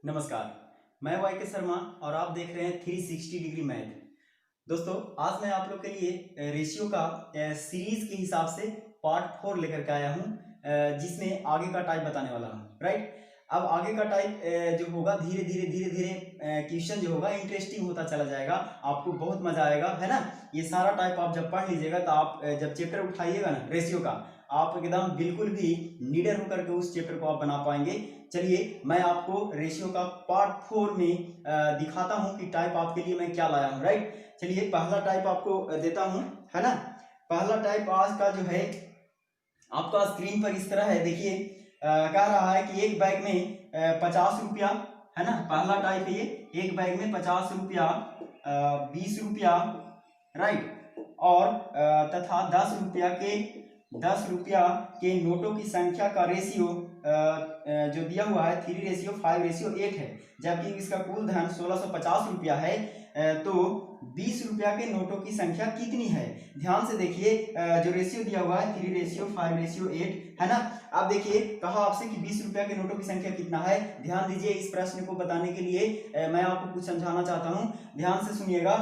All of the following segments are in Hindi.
नमस्कार। मैं वाई शर्मा और आप देख रहे हैं 360 डिग्री मैथ। दोस्तों, आज मैं आप लोग के लिए रेशियो का सीरीज के हिसाब से पार्ट 4 लेकर के आया हूं, जिसमें आगे का टाइप बताने वाला हूं। राइट, अब आगे का टाइप जो होगा धीरे धीरे क्वेश्चन जो होगा इंटरेस्टिंग होता चला जाएगा, आपको बहुत मजा आएगा, है ना। ये सारा टाइप आप जब पढ़ लीजिएगा तो आप जब चैप्टर उठाइएगा ना रेशियो का, आप एकदम बिल्कुल भी नीडर होकर के उस चैप्टर को आप बना पाएंगे। चलिए, मैं आपको रेशियो का पार्ट 4 में दिखाता हूं कि टाइप आपके लिए मैं क्या लाया हूं। राइट, चलिए पहला टाइप आपको देता हूं, है ना। पहला टाइप आज का जो है आपका स्क्रीन पर इस तरह है, देखिए। कह रहा है कि एक बैग में 50 रुपया, है ना। पहला टाइप है ये, एक बैग में 50 रुपया, 20 रुपया, राइट, और तथा 10 रुपया के नोटों की संख्या का रेशियो जो दिया हुआ है 3:5:8 है, जबकि इसका कुल धन 1650 रुपया है। तो 20 रुपया के नोटों की संख्या कितनी है। ध्यान से देखिए, जो रेशियो दिया हुआ है 3:5:8, है ना। अब देखिए, कहा आपसे कि 20 रुपया के नोटों की संख्या कितना है। ध्यान दीजिए, इस प्रश्न को बताने के लिए मैं आपको कुछ समझाना चाहता हूं, ध्यान से सुनिएगा।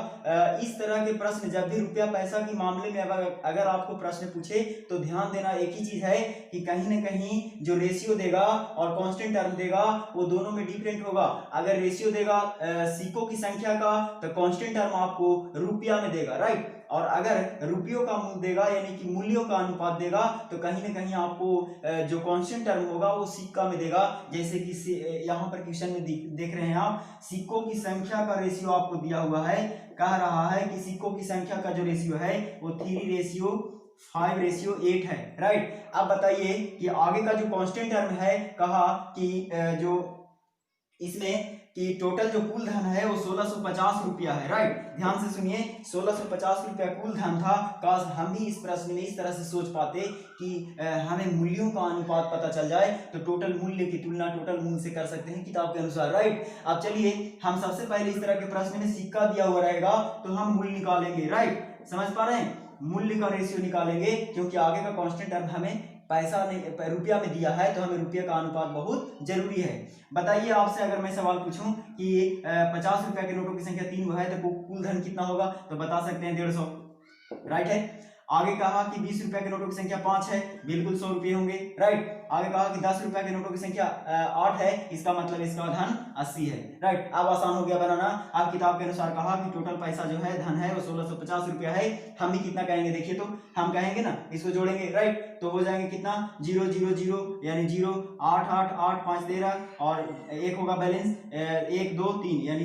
इस तरह के प्रश्न जब भी रुपया पैसा के मामले में अगर आपको प्रश्न पूछे तो ध्यान देना एक ही चीज है कि कहीं ना कहीं जो रेशियो देगा और कांस्टेंट टर्म देगा वो दोनों में डिफरेंट होगा। अगर रेशियो देगा सिक्कों की संख्या का तो कांस्टेंट टर्म आपको रुपया में देगा, राइट। और अगर रुपयों का मूल्य देगा यानी कि मूल्यों का अनुपात देगा तो कहीं ना कहीं आपको जो कांस्टेंट टर्म होगा वो सिक्का में देगा। जैसे कि यहाँ पर क्वेश्चन में देख रहे हैं आप, सिक्कों की संख्या का रेशियो आपको दिया हुआ है। कह रहा है कि सिक्कों की संख्या का जो रेशियो है वो 3:5:8 है, राइट। अब बताइए कि आगे का जो कांस्टेंट टर्म है, कहा कि जो इसमें कि टोटल जो कुल धन है वो 1650 रुपया है, राइट। ध्यान से सुनिए, 1650 रुपया कुल धन था। काश हम भी इस प्रश्न में इस तरह से सोच पाते कि हमें मूल्यों का अनुपात पता चल जाए तो टोटल मूल्य की तुलना टोटल मूल्य से कर सकते हैं किताब के अनुसार, राइट। अब चलिए, हम सबसे पहले इस तरह के प्रश्न में सिक्का दिया हुआ रहेगा तो हम मूल्य निकालेंगे, राइट। समझ पा रहे हैं, मूल्य का रेशियो निकालेंगे, क्योंकि आगे का कांस्टेंट टर्म हमें पैसा नहीं रुपया में दिया है तो हमें रुपये का अनुपात बहुत जरूरी है। बताइए, आपसे अगर मैं सवाल पूछूं कि 50 रुपया के नोटों की संख्या 3 है तो कुल धन कितना होगा, तो बता सकते हैं 150, राइट है। आगे कहा कि 20 रुपया के नोटों की संख्या 5 है, बिल्कुल 100 रुपये होंगे, राइट। आगे कहा कि 10 रुपया के नोटों की संख्या 8 है, इसका मतलब इसका धन 80 है, राइट। अब आसान हो गया बनाना। अब किताब के अनुसार कहा कि टोटल पैसा जो है धन है वो 1650 रुपया है। हम भी कितना कहेंगे, देखिए तो हम कहेंगे ना, इसको जोड़ेंगे, राइट। तो हो जाएंगे कितना, 0 0 0 यानी 0, 8 8 8 5 13 और एक होगा बैलेंस 1 2 3 यानी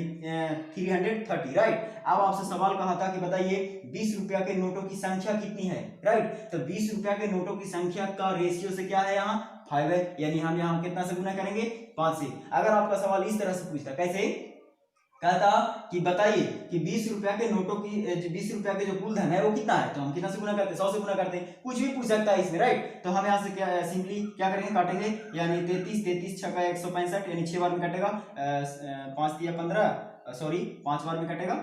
330, राइट। अब आपसे सवाल कहा था कि बताइए 20 रुपया के नोटों की संख्या कितनी है, राइट। तो 20 रुपया के नोटों की संख्या का रेशियो से क्या है, यहाँ 5 है, यानी हम यहाँ कितना से गुना करेंगे, 5 से। अगर आपका सवाल इस तरह से पूछता, कैसे कहता कि बताइए कि 20 रुपया के नोटों की 20 रुपया के जो कुल धन है वो कितना है, तो हम कितना से गुना करते हैं, 100 से गुना करते हैं। कुछ भी पूछ सकता है इसमें, राइट। तो हम यहाँ से क्या सिंपली क्या करेंगे, काटेंगे, यानी 33 33 छक्का 165 यानी 6 बार में कटेगा, 5 दिया 15, सॉरी 5 बार में कटेगा,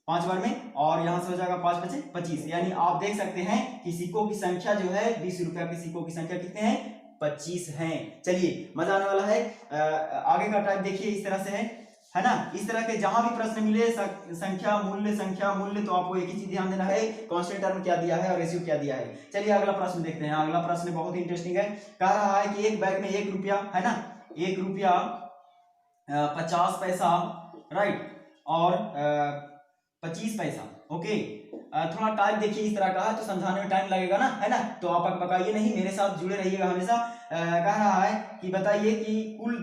5 बार में, और यहाँ से हो जाएगा 5 5 25। यानी आप देख सकते हैं कि सिक्कों की संख्या जो है 20 रुपया के सिक्कों की संख्या कितने हैं, 25 हैं। चलिए, मजा आने वाला है। आगे का टाइप देखिए इस तरह से है ना। इस तरह के जहां भी प्रश्न मिले संख्या मूल्य, तो आपको एक ही चीज ध्यान देना है, कांस्टेंट टर्म क्या दिया है और रेशियो क्या दिया है। चलिए अगला प्रश्न देखते हैं। अगला प्रश्न बहुत इंटरेस्टिंग है। कह रहा है कि एक बैग में 1 रुपया, है ना, 1 रुपया 50 पैसा, राइट, और 25 पैसा, ओके। थोड़ा टाइप देखिए इस तरह का है तो समझाने में टाइम लगेगा ना, है ना। तो आप पकाइए नहीं, मेरे साथ जुड़े रहिएगा हमेशा। कह रहा है कि बताइए कि कुल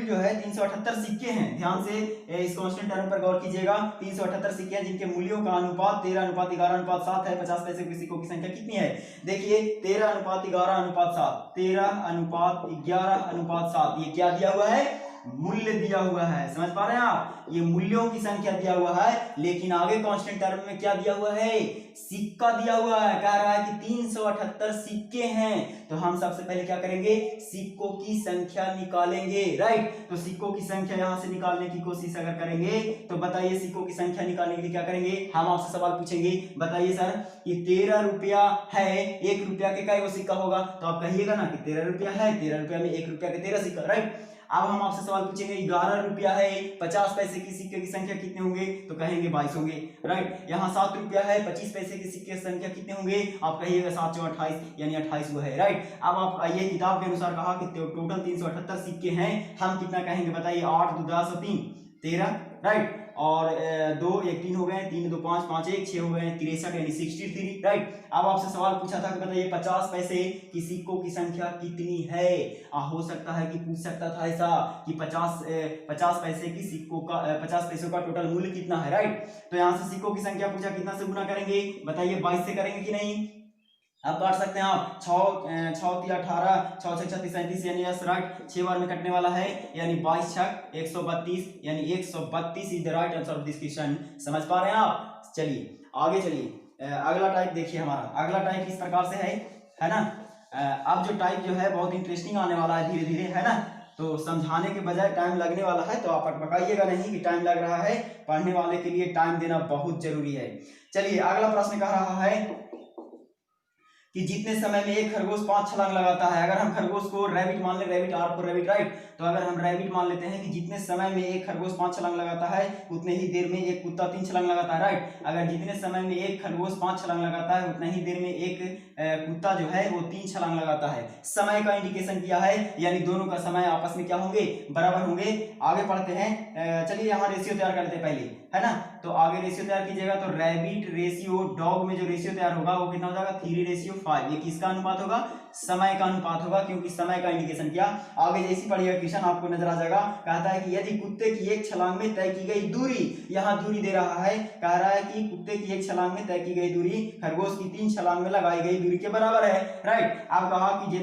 जो है 378 सिक्के हैं। ध्यान से इस कांस्टेंट टर्म पर गौर कीजिएगा। 378 सिक्के हैं जिनके मूल्यों का अनुपात 13:11:7 है। 50 पैसे के सिक्कों की संख्या कितनी है, देखिए 13:11:7, 13:11:7, ये क्या दिया हुआ है, मूल्य दिया हुआ है। समझ पा रहे हैं आप, ये मूल्यों की संख्या दिया हुआ है, लेकिन आगे कांस्टेंट टर्म में क्या दिया हुआ है, सिक्का दिया हुआ है। कह रहा है कि 378 सिक्के हैं, तो हम सबसे पहले क्या करेंगे, सिक्कों की संख्या निकालेंगे, राइट। तो सिक्कों की संख्या यहां से निकालने की कोशिश अगर करेंगे तो बताइए सिक्कों की संख्या निकालने के लिए क्या करेंगे, हम आपसे सवाल पूछेंगे, बताइए सर ये 13 रुपया है, 1 रुपया के कई सिक्का होगा, तो आप कहिएगा ना कि 13 रुपया है, 13 रुपया में 1 रुपया के 13 सिक्का, राइट। अब हम आपसे सवाल पूछेंगे 11 रुपया है, 50 पैसे की सिक्के की संख्या कितने होंगे, तो कहेंगे 22 होंगे, राइट। यहाँ 7 रुपया है, 25 पैसे की सिक्के की संख्या कितने होंगे, आप कहिएगा 7 चौक 28 यानी 28 हुआ है, राइट। अब आप आइए, किताब के अनुसार कहा कि टोटल 378 सिक्के हैं, हम कितना कहेंगे बताइए, 8 2 10 3 13, राइट। और 2 1 3 हो गए, 3 2 5 5 1 6 हो गए, 63 यानी 63, राइट। अब आपसे सवाल पूछा था कि बताइए 50 पैसे की सिक्कों की संख्या कितनी है। हो सकता है कि पूछ सकता था ऐसा कि 50 पैसे की सिक्कों का 50 पैसों का टोटल मूल्य कितना है, राइट। तो यहाँ से सिक्कों की संख्या पूछा, कितना से गुना करेंगे बताइए, 22 से करेंगे कि नहीं। अब काट सकते हैं आप, 6 6 3 18, 6 6 36 37 यानी यस, राइट। 6 बार में कटने वाला है यानी 22 छक 132 यानी 132 is the right answer of this question. समझ पा रहे हैं आप। चलिए आगे चलिए, अगला टाइप देखिए हमारा। अगला टाइप इस प्रकार से है ना। अब जो टाइप जो है बहुत इंटरेस्टिंग आने वाला है धीरे धीरे, है ना। तो समझाने के बजाय टाइम लगने वाला है, तो आप अटपकाइएगा नहीं कि टाइम लग रहा है। पढ़ने वाले के लिए टाइम देना बहुत जरूरी है। चलिए अगला प्रश्न कह रहा है कि जितने समय में एक खरगोश 5 छलांग लगाता है। अगर हम खरगोश को रैबिट मान ले, rabbit R for rabbit, right. तो अगर हम रैबिट मान लेते हैं कि जितने समय में एक खरगोश 5 छलांग लगाता है, उतने ही देर में एक कुत्ता 3 छलांग लगाता है, राइट। अगर जितने समय में एक खरगोश 5 छलांग लगाता है, उतने ही देर में एक कुत्ता जो है वो 3 छलांग लगाता है। समय का इंडिकेशन किया है, यानी दोनों का समय आपस में क्या होंगे, बराबर होंगे। आगे पढ़ते हैं, चलिए यहाँ रेशियो तैयार कर लेते हैं पहले, है ना। तो आगे रेशियो तैयार कीजिएगा, तो रैबिट रेशियो डॉग में जो रेशियो तैयार होगा वो कितना हो जाएगा, 3:5। ये किसका अनुपात होगा, समय का अनुपात होगा, क्योंकि समय का इंडिकेशन किया। आगे जैसी पढ़िएगा क्वेश्चन आपको नजर आ जाएगा। कहता है कि यदि कुत्ते की एक छलांग में तय की गई दूरी, यहाँ दूरी दे रहा है, कह रहा है कि कुत्ते की एक छलांग में तय की गई दूरी खरगोश की 3 छलांग में लगाई गई दूरी के बराबर है, राइट। अब कहा कि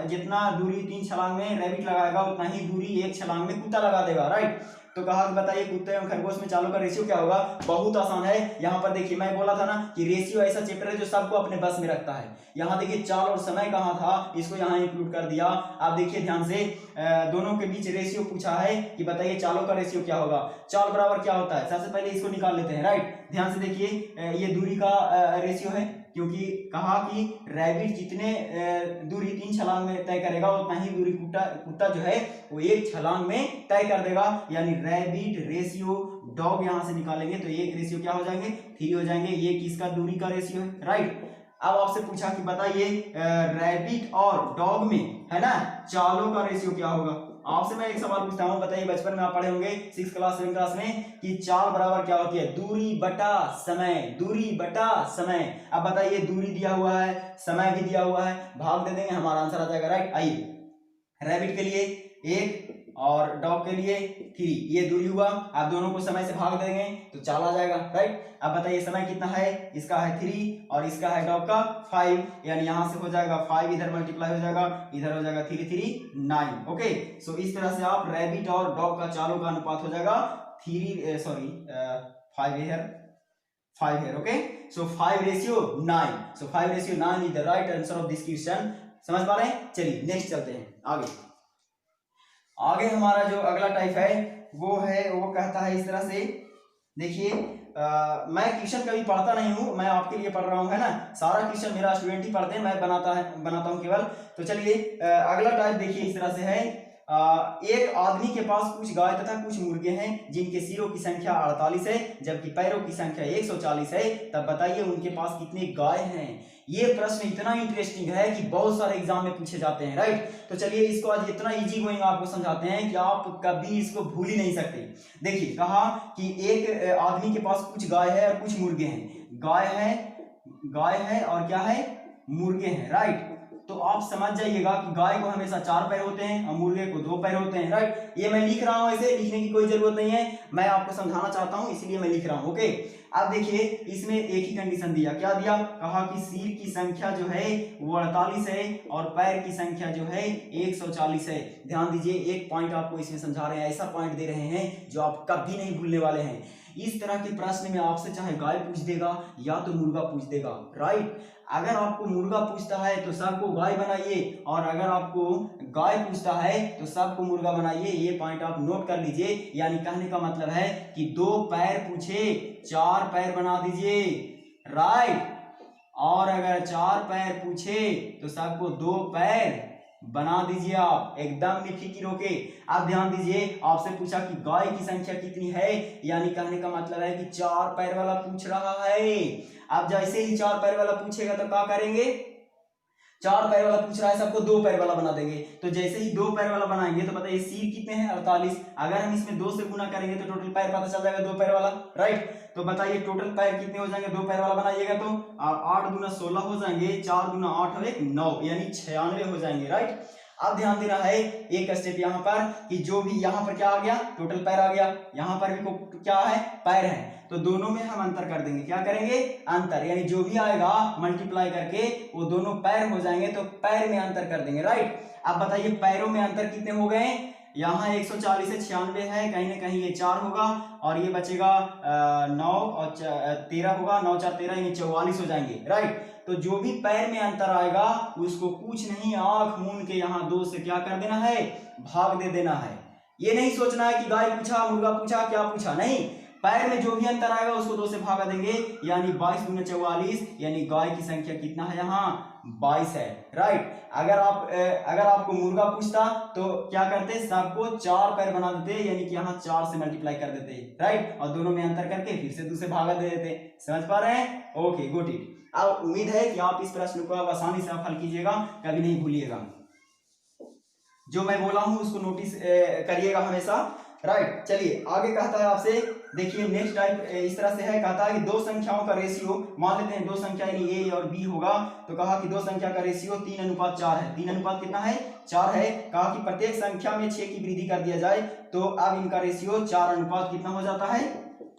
जितना दूरी 3 छलांग में रैबिट लगाएगा, उतना ही दूरी एक छलांग में कुत्ता लगा देगा, राइट। तो कहा कि बताइए कुत्ते एवं खरगोश में चालों का रेशियो क्या होगा। बहुत आसान है। यहाँ पर देखिए मैं बोला था ना कि रेशियो ऐसा चैप्टर है जो सबको अपने बस में रखता है। यहाँ देखिए चाल और समय कहाँ था, इसको यहाँ इंक्लूड कर दिया। आप देखिए ध्यान से, दोनों के बीच रेशियो पूछा है कि बताइए चालों का रेशियो क्या होगा। चाल बराबर क्या होता है, सबसे पहले इसको निकाल लेते हैं, राइट। ध्यान से देखिए, ये दूरी का रेशियो है, क्योंकि कहा कि रैबिट जितने दूरी 3 छलांग में तय करेगा, उतना ही दूरी कुत्ता जो है वो 1 छलांग में तय कर देगा। यानी रैबिट रेशियो डॉग यहां से निकालेंगे तो एक रेशियो क्या हो जाएंगे, 3 हो जाएंगे। ये किसका दूरी का रेशियो है, राइट। अब आपसे पूछा कि बताइए रैबिट और डॉग में, है ना, चालों का रेशियो क्या होगा। आपसे मैं एक सवाल पूछता हूं, बताइए बचपन में आप पढ़े होंगे 6 क्लास 7 क्लास में कि चाल बराबर क्या होती है, दूरी बटा समय, दूरी बटा समय। अब बताइए दूरी दिया हुआ है, समय भी दिया हुआ है, भाग दे देंगे, हमारा आंसर आ जाएगा, राइट। आइए रैबिट के लिए 1 और डॉग के लिए 3, ये दूरी हुआ। आप दोनों को समय से भाग देंगे तो चाल आ जाएगा, राइट। अब बताइए समय कितना है, इसका है 3 और इसका है डॉग का 5, यानी यहां से हो जाएगा 5, इधर मल्टीप्लाई हो जाएगा, इधर हो जाएगा 3 3 9। ओके, सो इस तरह से आप रैबिट और डॉग का चालों का अनुपात हो जाएगा 5 है, okay. So 5:9, so 5:9 is the right answer of this question. समझ पा रहे हैं। चलिए नेक्स्ट चलते हैं आगे। आगे हमारा जो अगला टाइप है वो कहता है इस तरह से, देखिए मैं क्वेश्चन कभी पढ़ता नहीं हूं, मैं आपके लिए पढ़ रहा हूं, है ना। सारा क्वेश्चन मेरा स्टूडेंट ही पढ़ते हैं, मैं बनाता हूं केवल। तो चलिए अगला टाइप देखिए इस तरह से है, एक आदमी के पास कुछ गाय तथा कुछ मुर्गे हैं जिनके सिरों की संख्या 48 है जबकि पैरों की संख्या 140 है। तब बताइए उनके पास कितने गाय हैं। ये प्रश्न इतना इंटरेस्टिंग है कि बहुत सारे एग्जाम में पूछे जाते हैं, राइट। तो चलिए इसको आज इतना इजी गोइंग आपको समझाते हैं कि आप कभी इसको भूल ही नहीं सकते। देखिए कहा कि एक आदमी के पास कुछ गाय है और कुछ मुर्गे हैं। गाय है और क्या है, मुर्गे हैं, राइट। तो आप समझ जाइएगा कि गाय को हमेशा 4 पैर होते हैं और मुर्गे को 2 पैर होते हैं, राइट। ये मैं लिख रहा हूं, ऐसे लिखने की कोई जरूरत नहीं है, मैं आपको समझाना चाहता हूं इसलिए मैं लिख रहा हूं, ओके। अब देखिए इसमें एक ही कंडीशन दिया, क्या दिया, कहा कि सिर की संख्या जो है वो 48 है और पैर की संख्या जो है 140 है। ध्यान दीजिए, एक पॉइंट आपको इसमें समझा रहे हैं, ऐसा पॉइंट दे रहे हैं जो आप कभी नहीं भूलने वाले हैं। इस तरह के प्रश्न में आपसे चाहे गाय पूछ देगा या तो मुर्गा पूछ देगा, राइट। अगर आपको मुर्गा पूछता है तो सबको गाय बनाइए और अगर आपको गाय पूछता है तो सबको मुर्गा बनाइए। ये पॉइंट आप नोट कर लीजिए। यानी कहने का मतलब है कि 2 पैर पूछे 4 पैर बना दीजिए, राइट। और अगर 4 पैर पूछे तो सबको 2 पैर बना दीजिए आप एकदम बेफिक्र होके। आप ध्यान दीजिए, आपसे पूछा कि गाय की संख्या कितनी है, यानी कहने का मतलब है कि 4 पैर वाला पूछ रहा है। अब जैसे ही 4 पैर वाला पूछेगा तो क्या करेंगे, 4 पैर वाला पूछ रहा है सबको 2 पैर वाला बना देंगे। तो जैसे ही 2 पैर वाला बनाएंगे तो बताइए सिर कितने हैं 48। अगर हम इसमें 2 से गुना करेंगे तो टोटल पैर पता चल जाएगा 2 पैर वाला, राइट। तो बताइए टोटल पैर कितने हो जाएंगे 2 पैर वाला बनाइएगा तो 8 दूना 16 हो जाएंगे, 4 दूना 8 और 1 9, यानी 96 हो जाएंगे, राइट। अब ध्यान देना है एक स्टेप यहाँ पर कि जो भी यहाँ पर क्या आ गया, टोटल पैर आ गया, यहाँ पर भी क्या है, पैर है, तो दोनों में हम अंतर कर देंगे। क्या करेंगे, अंतर, यानी जो भी आएगा मल्टीप्लाई करके वो दोनों पैर हो जाएंगे तो पैर में अंतर कर देंगे, राइट। अब बताइए पैरों में अंतर कितने हो गए, यहाँ 140 से 96 है, कहीं ना कहीं ये 4 होगा और ये बचेगा 9 और 13 होगा, 9 4 13 यानी 44 हो जाएंगे, राइट। तो जो भी पैर में अंतर आएगा उसको कुछ नहीं, आंख मूंद के यहाँ 2 से क्या कर देना है, भाग दे देना है। ये नहीं सोचना है कि गाय पूछा, मुर्गा पूछा, क्या पूछा, नहीं, पैर में जो भी अंतर आएगा उसको 2 से भागा देंगे, यानी 22 दूना 44, यानी गाय की संख्या कितना है यहाँ 22 है, राइट। अगर आपको मुर्गा पूछता तो क्या करते, सबको 4 पैर बना देते, यानी कि यहाँ 4 से मल्टीप्लाई कर देते, राइट, और दोनों में अंतर करके फिर से 2 से भागा दे देते। समझ पा रहे हैं, ओके गुड इट। अब उम्मीद है कि आप इस प्रश्न को अब आसानी से हल कीजिएगा, कभी नहीं भूलिएगा, जो मैं बोला हूं उसको नोटिस करिएगा हमेशा, राइट। चलिए आगे कहता है आपसे, देखिए नेक्स्ट टाइप इस तरह से है, कहता है कि दो संख्याओं का रेशियो, मान लेते हैं दो संख्या यानी ए और बी होगा, तो कहा कि दो संख्या का रेशियो 3:4 है। 3 कितना है, 4 है। कहा कि प्रत्येक संख्या में 6 की वृद्धि कर दिया जाए, तो अब इनका रेशियो 4 कितना हो जाता है,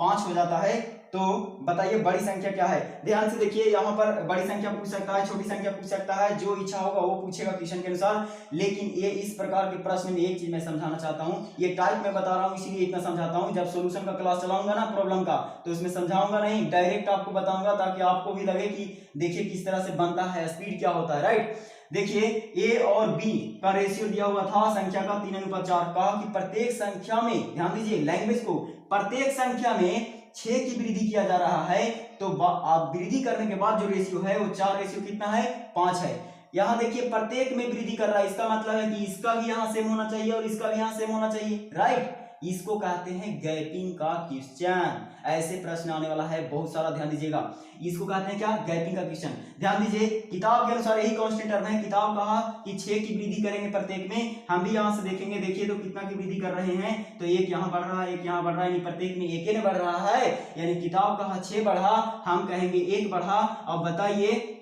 5 हो जाता है। तो बताइए बड़ी संख्या क्या है। ध्यान से देखिए, यहाँ पर बड़ी संख्या पूछ सकता है, छोटी संख्या पूछ सकता है, जो इच्छा होगा वो पूछेगा क्वेश्चन के अनुसार। लेकिन ये इस प्रकार के प्रश्न में एक चीज मैं समझाना चाहता हूँ, ये टाइप में बता रहा हूँ इसीलिए इतना समझाता हूँ। जब सॉल्यूशन का क्लास चलाऊंगा ना प्रॉब्लम का, तो उसमें समझाऊंगा नहीं, डायरेक्ट आपको बताऊंगा, ताकि आपको भी लगे कि देखिए किस तरह से बनता है, स्पीड क्या होता है, राइट। देखिए ए और बी का रेशियो दिया हुआ था संख्या का 3:4। कहा कि प्रत्येक संख्या में, ध्यान दीजिए लैंग्वेज को, प्रत्येक संख्या में 6 की वृद्धि किया जा रहा है। तो आप वृद्धि करने के बाद जो रेशियो है वो 4 रेशियो कितना है, 5 है। यहाँ देखिए प्रत्येक में वृद्धि कर रहा है, इसका मतलब है कि इसका भी यहाँ सेम होना चाहिए और इसका भी यहाँ सेम होना चाहिए, राइट। इसको कहते हैं गैपिंग का क्वेश्चन। ऐसे प्रश्न आने वाला है बहुत सारा, ध्यान दीजिएगा। इसको कहते हैं क्या, गैपिंग का क्वेश्चन। ध्यान दीजिए किताब के अनुसार यही कांस्टेंट टर्म है। किताब कहा कि 6 की वृद्धि करेंगे प्रत्येक में, हम भी यहाँ से देखेंगे, देखिए तो कितना की वृद्धि कर रहे हैं, तो एक यहाँ बढ़ रहा है, एक यहाँ बढ़ रहा है, यानी प्रत्येक में एक ने बढ़ रहा है, यानी किताब कहा 6 बढ़ा, हम कहेंगे 1 बढ़ा। अब बताइए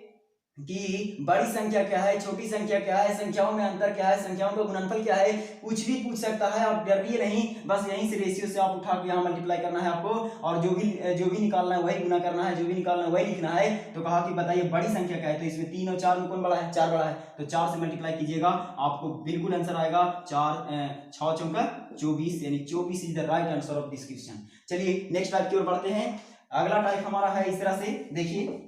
कि बड़ी संख्या क्या है, छोटी संख्या क्या है, संख्याओं में अंतर क्या है, संख्याओं का गुणनफल क्या है, कुछ भी पूछ सकता है। आप डरिए नहीं, बस यहीं से रेशियो से आप उठा के यहाँ मल्टीप्लाई करना है आपको, और जो भी निकालना है वही गुना करना है, जो भी निकालना है वही लिखना है। तो कहा कि बताइए बड़ी संख्या क्या है, तो इसमें 3 और 4 में कौन बड़ा है, 4 बड़ा है, तो 4 से मल्टीप्लाई कीजिएगा, आपको बिल्कुल आंसर आएगा 4 6 चौका 24, यानी 24 is the right answer of this question. चलिए नेक्स्ट टाइप की ओर बढ़ते हैं। अगला टाइप हमारा है इस तरह से, देखिए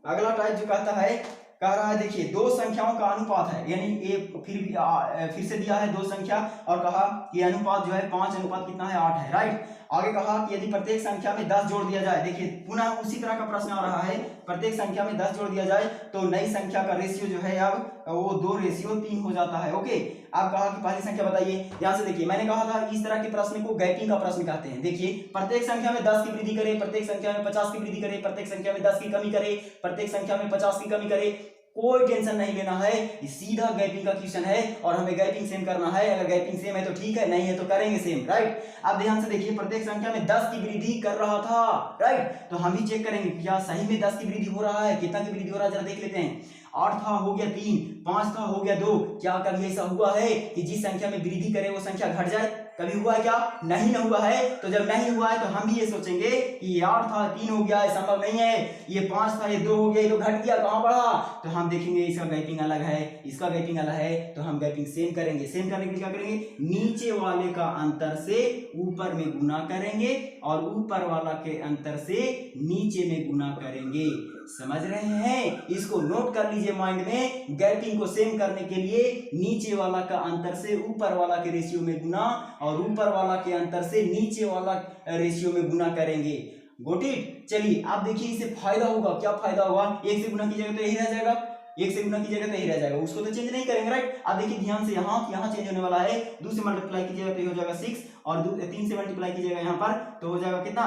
अगला टाइप जो कहता है, कह रहा है देखिए दो संख्याओं का अनुपात है, यानी ये फिर से दिया है दो संख्या, और कहा कि अनुपात जो है 5 अनुपात कितना है, 8 है, राइट। आगे कहा कि यदि प्रत्येक संख्या में 10 जोड़ दिया जाए, देखिए पुनः उसी तरह का प्रश्न आ रहा है, प्रत्येक संख्या में 10 जोड़ दिया जाए तो नई संख्या का रेशियो जो है अब वो 2:3 हो जाता है, ओके। अब कहा कि पहली संख्या बताइए। ध्यान से देखिए, मैंने कहा था इस तरह के प्रश्न को गैपिंग का प्रश्न कहते हैं। देखिए प्रत्येक संख्या में 10 की वृद्धि करे, प्रत्येक संख्या में 50 की वृद्धि करे, प्रत्येक संख्या में 10 की कमी करे, प्रत्येक संख्या में 50 की कमी करे, कोई टेंशन नहीं लेना है, सीधा गैपिंग का क्वेश्चन है और हमें गैपिंग सेम करना है। अगर गैपिंग सेम है तो ठीक है, नहीं है तो करेंगे सेम, राइट। अब ध्यान से देखिए, प्रत्येक संख्या में 10 की वृद्धि कर रहा था, राइट, तो हम भी चेक करेंगे क्या सही में 10 की वृद्धि हो रहा है, कितना की वृद्धि हो रहा है, जरा देख लेते हैं। 8 था हो गया 3, 5 था हो गया 2। क्या कभी ऐसा हुआ है कि जिस संख्या में वृद्धि करे वो संख्या घट जाए? कभी हुआ है क्या? नहीं ना हुआ है। तो जब नहीं हुआ है तो हम भी ये सोचेंगे कि ये 8 था 3 हो गया, संभव नहीं है। ये 5 था ये 2 हो गया, ये तो घट गया, कहाँ बढ़ा? तो हम देखेंगे इसका गैपिंग अलग है, इसका गैपिंग अलग है, तो हम गैपिंग सेम करेंगे। सेम करने के लिए क्या करेंगे, नीचे वाले का अंतर से ऊपर में गुना करेंगे और ऊपर वाला के अंतर से नीचे में गुना करेंगे। समझ रहे हैं? इसको नोट कर लीजिए माइंड में। गैपिंग को सेम करने के लिए नीचे वाला का अंतर से ऊपर वाला के रेशियो में गुना और ऊपर वाला के अंतर से नीचे वाला रेशियो में गुना करेंगे। Got it. चलिए आप देखिए, इससे फायदा होगा। क्या फायदा होगा? 1 से गुना कीजिएगा तो यही रह जाएगा, 1 से गुना कीजिएगा तो यही रह जाएगा, उसको तो चेंज नहीं करेंगे, राइट। अब देखिए ध्यान से यहाँ चेंज होने वाला है, 2 से मल्टीप्लाई कीजिएगा तो ये हो जाएगा 6 और 3 से मल्टीप्लाई कीजिएगा यहाँ पर तो हो जाएगा कितना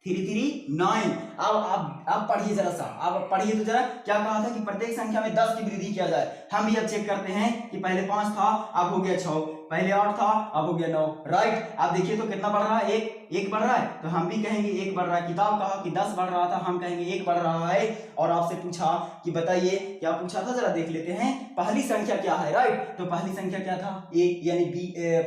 339। अब पढ़िए जरा सा, अब पढ़िए तो जरा, क्या कहा था कि प्रत्येक संख्या में 10 की वृद्धि किया जाए। हम भी अब चेक करते हैं कि पहले 5 था अब हो गया 6, पहले 8 था अब हो गया 9, राइट। अब देखिए तो कितना बढ़ रहा है, एक बढ़ रहा है, तो हम भी कहेंगे 1 बढ़ रहा है। किताब कहा कि 10 बढ़ रहा था, हम कहेंगे 1 बढ़ रहा है। और आपसे पूछा कि बताइए क्या पूछा था, जरा देख लेते हैं, पहली संख्या क्या है, राइट। तो पहली संख्या क्या था 1 यानी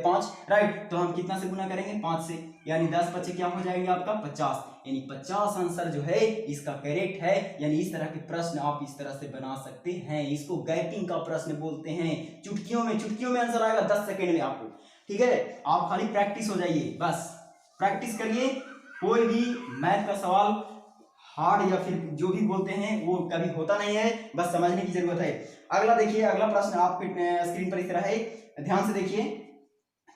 5, राइट। तो हम कितना से गुना करेंगे 5 से, यानी 10 बच्चे क्या हो जाएंगे आपका 50, यानी 50 आंसर जो है इसका करेक्ट है। यानी इस तरह के प्रश्न आप इस तरह से बना सकते हैं, इसको गैपिंग का प्रश्न बोलते हैं। चुटकियों में आंसर आएगा 10 सेकंड में आपको, ठीक है। आप खाली प्रैक्टिस हो जाइए, बस प्रैक्टिस करिए। कोई भी मैथ का सवाल हार्ड या फिर जो भी बोलते हैं वो कभी होता नहीं है, बस समझने की जरूरत है। अगला देखिए, अगला प्रश्न आपके स्क्रीन पर इस तरह है, ध्यान से देखिए।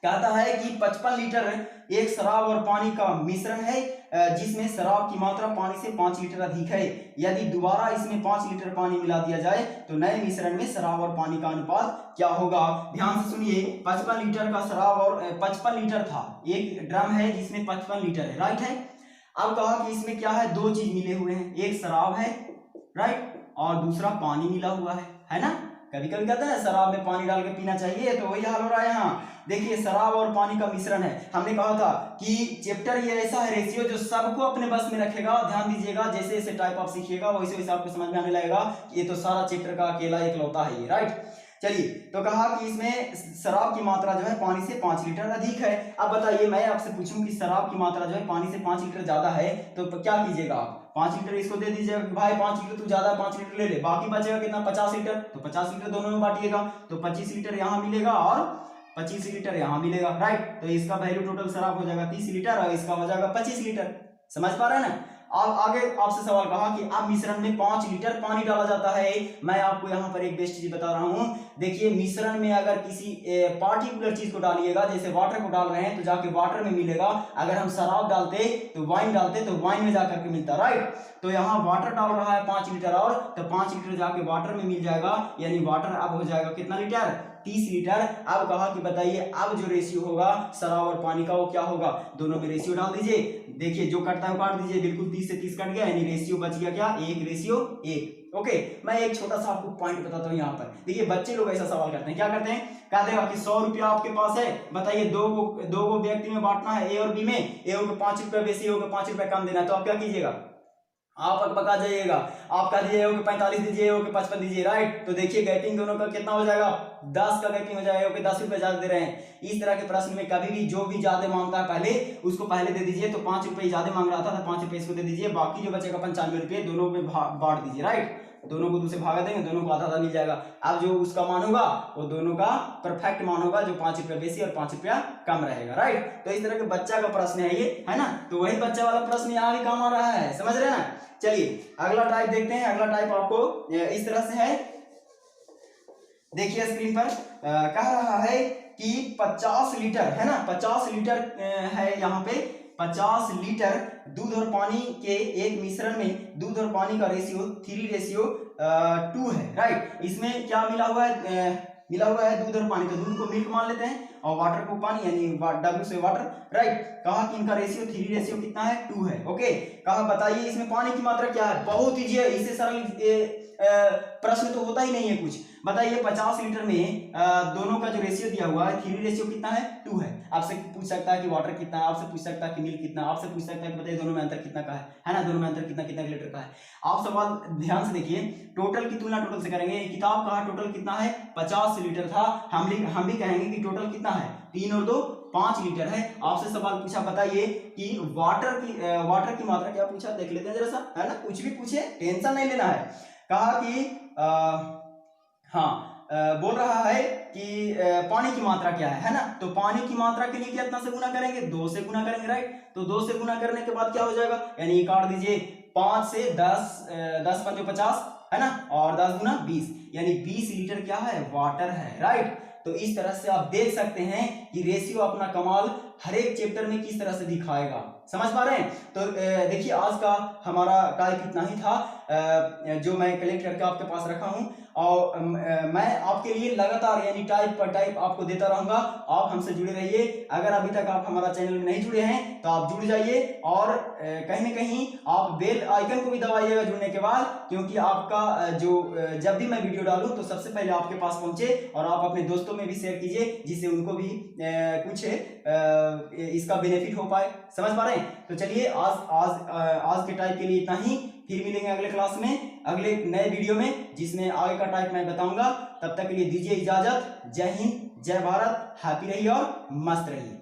कहता है कि 55 लीटर एक शराब और पानी का मिश्रण है जिसमें शराब की मात्रा पानी से 5 लीटर अधिक है। यदि दोबारा इसमें 5 लीटर पानी मिला दिया जाए तो नए मिश्रण में शराब और पानी का अनुपात क्या होगा। ध्यान से सुनिए, 55 लीटर का शराब और 55 लीटर था, एक ड्रम है जिसमें 55 लीटर है, राइट है। अब कहा कि इसमें क्या है, 2 चीज मिले हुए हैं, एक शराब है, राइट, और दूसरा पानी मिला हुआ है ना। कभी कभी कहते हैं शराब में पानी डाल के पीना चाहिए, तो वही हाल हो रहा है यहाँ। देखिए शराब और पानी का मिश्रण है, हमने कहा था कि चैप्टर ये ऐसा है रेशियो जो सबको अपने बस में रखेगा। ध्यान दीजिएगा, जैसे जैसे टाइप आप सीखिएगा वैसे वैसे आपको समझ में आने लगेगा कि ये तो सारा चैप्टर का अकेला इकलौता है ये, राइट। चलिए, तो कहा कि इसमें शराब की मात्रा जो है पानी से 5 लीटर अधिक है। अब बताइए, मैं आपसे पूछूं कि शराब की मात्रा जो है पानी से 5 लीटर ज्यादा है तो क्या कीजिएगा आप, 5 लीटर इसको दे दीजिएगा कि भाई 5 लीटर तू ज्यादा 5 लीटर ले ले, बाकी बचेगा कितना 50 लीटर, तो 50 लीटर दोनों में बांटिएगा, तो 25 लीटर यहाँ मिलेगा और 25 लीटर यहाँ मिलेगा, राइट। तो इसका वैल्यू टोटल शराब हो जाएगा 30 लीटर और इसका हो जाएगा 25 लीटर। समझ पा रहे हैं ना। अब आगे आपसे सवाल कहा कि अब मिश्रण में 5 लीटर पानी डाला जाता है। मैं आपको यहाँ पर एक बेस्ट चीज बता रहा हूँ। देखिए मिश्रण में अगर किसी पार्टिकुलर चीज को डालिएगा, जैसे वाटर को डाल रहे हैं तो जाके वाटर में मिलेगा, अगर हम शराब डालते तो वाइन डालते तो वाइन में जाकर के मिलता, राइट। तो यहाँ वाटर डाल रहा है 5 लीटर और तो 5 लीटर जाके वाटर में मिल जाएगा, यानी वाटर अब हो जाएगा कितना लीटर 30 लीटर। अब कहा कि बताइए अब जो रेशियो होगा शराब और पानी का वो क्या होगा, दोनों में रेशियो डाल दीजिए। देखिए जो कटता है काट दीजिए, बिल्कुल 30 से 30 कट गया, यानी रेशियो बच गया क्या 1:1। ओके, मैं एक छोटा सा आपको पॉइंट बताता हूँ यहाँ पर। देखिए बच्चे लोग ऐसा सवाल करते हैं, क्या करते हैं, कहते हैं कि 100 रुपया आपके पास है, बताइए दो को व्यक्ति में बांटना है, ए और बी में, ए को 5 रुपया बेसी, ए को 5 रुपया कम देना है, तो आप क्या कीजिएगा, आप अकबका जाइएगा, आप कह दीजिए 45 दीजिए, 55 दीजिए, राइट। तो देखिए गैपिंग दोनों का कितना हो जाएगा, 10 का गैपिंग हो जाएगा, 10 रुपए ज्यादा दे रहे हैं। इस तरह के प्रश्न में कभी भी जो भी ज्यादा मांगता है पहले उसको पहले दे दीजिए। तो 5 रुपए ज्यादा मांग रहा था तो 5 रुपए इसको दे दीजिए, बाकी जो बचेगा 95 रुपये दोनों में बांट दीजिए, राइट। दोनों को 2 से भागा देंगे, दोनों को आधा आधा मिल जाएगा। अब जो उसका मान होगा वो दोनों का परफेक्ट मान होगा, जो 5 रुपया बेसी और 5 रुपया कम रहेगा, राइट। तो इस तरह के बच्चा का प्रश्न है ये, है ना। तो वही बच्चा वाला प्रश्न यहाँ भी काम आ रहा है, समझ रहे हैं ना। चलिए अगला टाइप देखते हैं। अगला टाइप आपको इस तरह से है, देखिए स्क्रीन पर कह रहा है कि 50 लीटर है ना, 50 लीटर है यहाँ पे, 50 लीटर दूध और पानी के एक मिश्रण में दूध और पानी का रेशियो 3:2 है, राइट। इसमें क्या मिला हुआ है, मिला हुआ है दूध और पानी, तो दूध को मिल्क मान लेते हैं और वाटर को पानी, यानी W से वाटर, राइट। कहा कि इनका रेशियो 3:2 कितना है 2 है। ओके, कहा बताइए इसमें पानी की मात्रा क्या है, बहुत ईजी है, इससे सरल प्रश्न तो होता ही नहीं है कुछ। बताइए 50 लीटर में दोनों का जो रेशियो दिया हुआ है 3:2 कितना है 2 है। आपसे पूछ सकता है कि वाटर कितना है, आपसे पूछ सकता है कि मिल्क कितना, आपसे पूछ सकता है कि बताइए दोनों में अंतर कितना का है ना, दोनों में अंतर कितना कितना लीटर का है। आप सवाल ध्यान से देखिए, टोटल की तुलना टोटल से करेंगे। किताब का टोटल कितना है 50 लीटर था, हम भी कहेंगे कि टोटल कितना है 3 और 2 5 लीटर है। आपसे सवाल पूछा बताइए कि वाटर की मात्रा क्या पूछा, देख लेते हैं जरा सा, है ना। कुछ भी पूछे टेंशन नहीं लेना है। कहा कि बोल रहा है कि पानी की मात्रा क्या है ना। तो पानी की मात्रा के लिए कितना से गुना करेंगे, 2 से गुना करेंगे, राइट। तो 2 से गुना करने के बाद क्या हो जाएगा, यानी काट दीजिए 5 से 10 5 50 है ना, और 10 गुना 20, यानी 20 लीटर क्या है वाटर है, राइट। तो इस तरह से आप देख सकते हैं कि रेशियो अपना कमाल हर एक चैप्टर में किस तरह से दिखाएगा, समझ पा रहे हैं। तो देखिए आज का हमारा टाइप इतना ही था। जो मैं कलेक्ट करके आपके पास रखा हूँ, और मैं आपके लिए लगातार यानी टाइप पर टाइप आपको देता रहूंगा। आप हमसे जुड़े रहिए। अगर अभी तक आप हमारा चैनल में नहीं जुड़े हैं तो आप जुड़ जाइए, और कहीं ना कहीं आप बेल आइकन को भी दबाइएगा जुड़ने के बाद, क्योंकि आपका जब भी मैं वीडियो डालूं तो सबसे पहले आपके पास पहुंचे, और आप अपने दोस्तों में भी शेयर कीजिए जिससे उनको भी कुछ इसका बेनिफिट हो पाए। समझ पा रहे हैं? तो चलिए आज के टाइप के लिए इतना ही। फिर मिलेंगे अगले क्लास में, अगले नए वीडियो में, जिसमें आगे का टाइप मैं बताऊंगा। तब तक के लिए दीजिए इजाजत। जय हिंद, जय भारत, हैप्पी रहिए और मस्त रहिए।